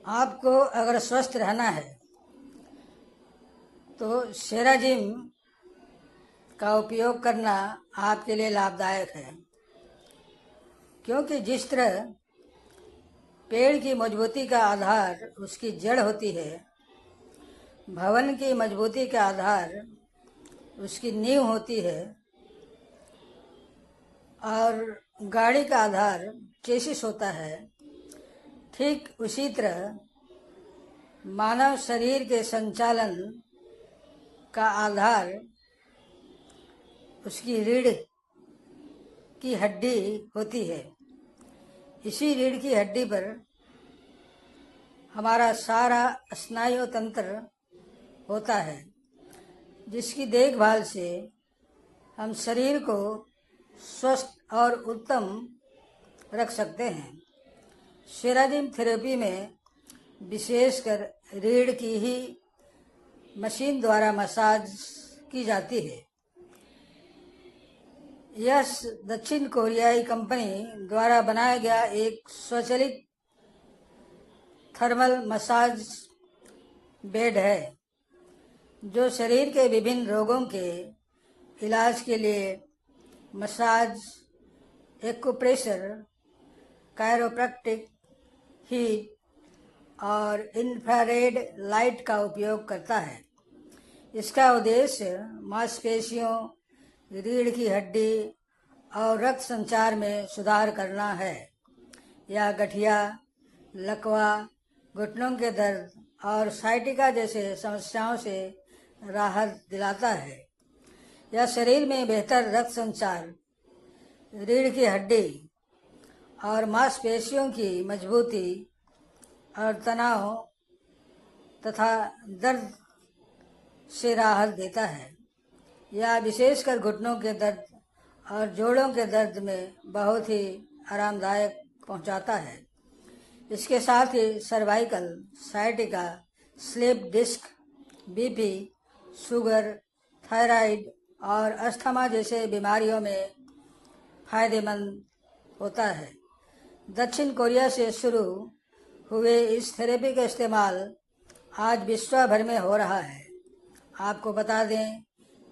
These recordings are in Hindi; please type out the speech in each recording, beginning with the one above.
आपको अगर स्वस्थ रहना है तो सेराजिम का उपयोग करना आपके लिए लाभदायक है, क्योंकि जिस तरह पेड़ की मजबूती का आधार उसकी जड़ होती है, भवन की मजबूती का आधार उसकी नींव होती है और गाड़ी का आधार चेसिस होता है, ठीक उसी तरह मानव शरीर के संचालन का आधार उसकी रीढ़ की हड्डी होती है। इसी रीढ़ की हड्डी पर हमारा सारा स्नायु तंत्र होता है, जिसकी देखभाल से हम शरीर को स्वस्थ और उत्तम रख सकते हैं। सेराजिम थेरेपी में विशेषकर रीढ़ की ही मशीन द्वारा मसाज की जाती है। यह दक्षिण कोरियाई कंपनी द्वारा बनाया गया एक स्वचालित थर्मल मसाज बेड है, जो शरीर के विभिन्न रोगों के इलाज के लिए मसाज, एक्यूप्रेशर, कायरोप्रैक्टिक, हीट और इंफ्रारेड लाइट का उपयोग करता है। इसका उद्देश्य मांसपेशियों, रीढ़ की हड्डी और रक्त संचार में सुधार करना है। यह गठिया, लकवा, घुटनों के दर्द और साइटिका जैसे समस्याओं से राहत दिलाता है। यह शरीर में बेहतर रक्त संचार, रीढ़ की हड्डी और मांसपेशियों की मजबूती और तनाव तथा दर्द से राहत देता है। यह विशेषकर घुटनों के दर्द और जोड़ों के दर्द में बहुत ही आरामदायक पहुंचाता है। इसके साथ ही cervical, sciatica, slip disc, BP, sugar, thyroid और अस्थमा जैसे बीमारियों में फायदेमंद होता है। दक्षिण कोरिया से शुरू हुए इस थेरेपी का इस्तेमाल आज विश्व भर में हो रहा है। आपको बता दें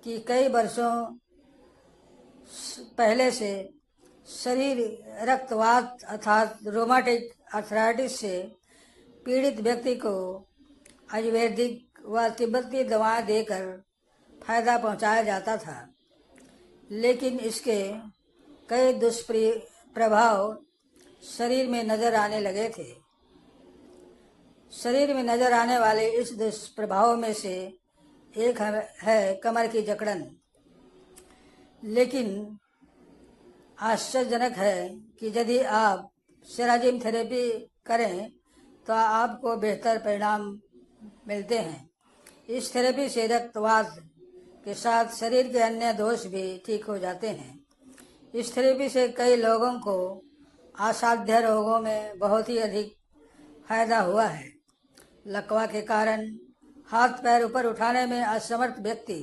कि कई वर्षों पहले से शरीर रक्तवात अर्थात रोमाटिक आर्थराइटिस से पीड़ित व्यक्ति को आयुर्वेदिक व तिब्बती दवाएं देकर फायदा पहुंचाया जाता था, लेकिन इसके कई दुष्प्रभाव शरीर में नजर आने लगे थे। शरीर में नजर आने वाले इस दुष्प्रभाव में से एक है कमर की जकड़न। लेकिन आश्चर्यजनक है कि यदि आप सेराजिम थेरेपी करें तो आपको बेहतर परिणाम मिलते हैं। इस थेरेपी से रक्तवात के साथ शरीर के अन्य दोष भी ठीक हो जाते हैं। इस थेरेपी से कई लोगों को असाध्य रोगों में बहुत ही अधिक फायदा हुआ है। लकवा के कारण हाथ पैर ऊपर उठाने में असमर्थ व्यक्ति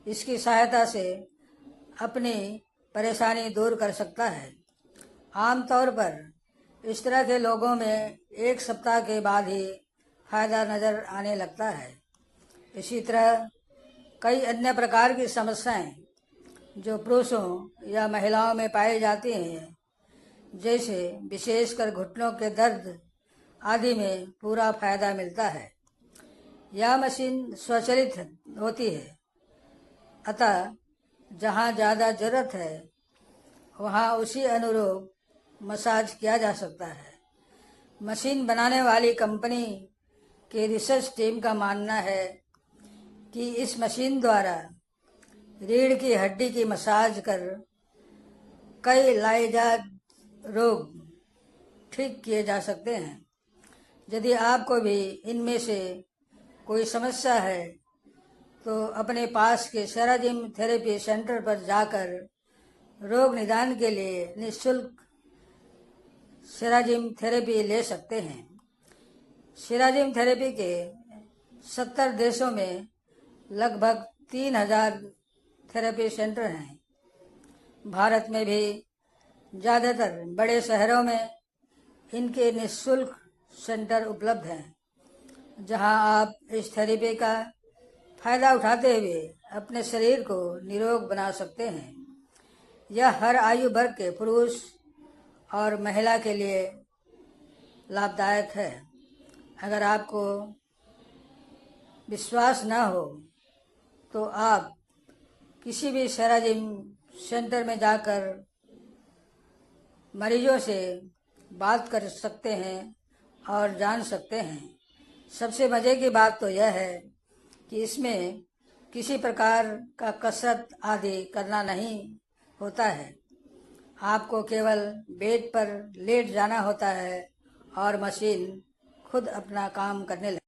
इसकी सहायता से अपनी परेशानी दूर कर सकता है। आमतौर पर इस तरह के लोगों में एक सप्ताह के बाद ही फायदा नजर आने लगता है। इसी तरह कई अन्य प्रकार की समस्याएं जो पुरुषों या महिलाओं में पाई जाती हैं, जैसे विशेषकर घुटनों के दर्द आदि में पूरा फायदा मिलता है। यह मशीन स्वचालित होती है, अतः जहाँ ज़्यादा ज़रूरत है वहाँ उसी अनुरूप मसाज किया जा सकता है। मशीन बनाने वाली कंपनी के रिसर्च टीम का मानना है कि इस मशीन द्वारा रीढ़ की हड्डी की मसाज कर कई लाइलाज रोग ठीक किए जा सकते हैं। यदि आपको भी इनमें से कोई समस्या है तो अपने पास के सेराजिम थेरेपी सेंटर पर जाकर रोग निदान के लिए निःशुल्क सेराजिम थेरेपी ले सकते हैं। सेराजिम थेरेपी के 70 देशों में लगभग 3000 थेरेपी सेंटर हैं। भारत में भी ज़्यादातर बड़े शहरों में इनके निःशुल्क सेंटर उपलब्ध हैं, जहां आप इस थेरेपी का फायदा उठाते हुए अपने शरीर को निरोग बना सकते हैं। यह हर आयु वर्ग के पुरुष और महिला के लिए लाभदायक है। अगर आपको विश्वास न हो तो आप किसी भी सेराजिम सेंटर में जाकर मरीजों से बात कर सकते हैं और जान सकते हैं। सबसे मज़े की बात तो यह है कि इसमें किसी प्रकार का कसरत आदि करना नहीं होता है। आपको केवल बेड पर लेट जाना होता है और मशीन खुद अपना काम करने लगती है।